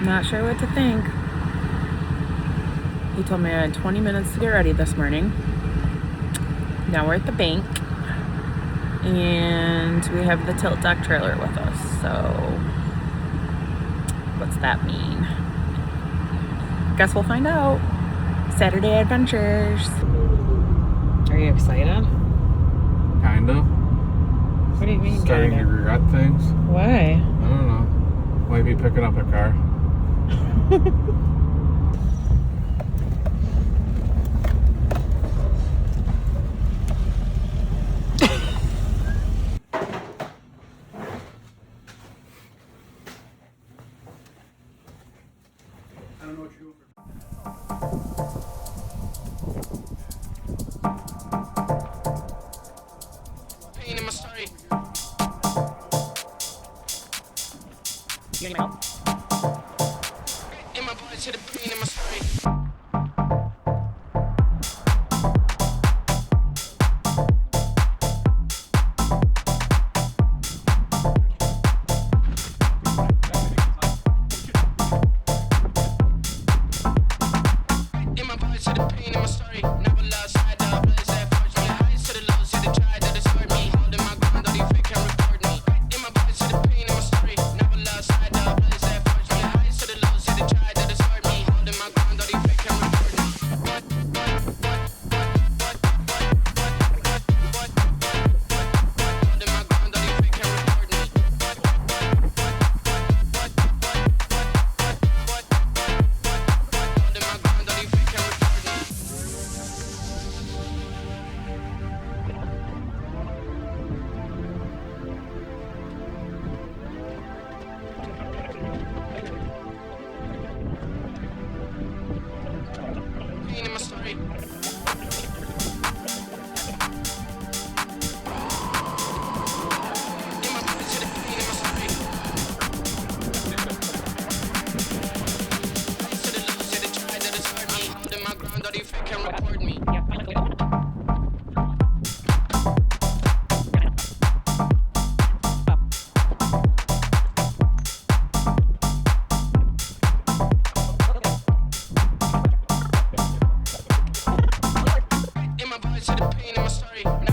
Not sure what to think. He told me I had 20 minutes to get ready this morning. Now we're at the bank. And we have the tilt deck trailer with us. So, what's that mean? Guess we'll find out. Saturday adventures. Are you excited? Kind of. What do you mean, Starting to regret things. Why? I don't know. Might be picking up a car. I don't know what you're doing. Pain in my story. You need my help? In my body to the pain in my story. In my body to the pain in my story. Never lost side up. Blaze that forge me. Highs to the lows. See the try to distort me. Holding my ground. All you fake can record me. In my body to the pain in my story. Never lost side up. Blaze that forge me. Highs to the lows. See the try to distort me. Holding my ground. All you fake can record me. Holding my ground. All you fake can record me. Holding my ground. All you fake can record me. Pain in my story. In my body to the pain in my story. Highs to the lows, see the try to distort me. Holding my ground, all you fake can record me. In my body to the pain in my story.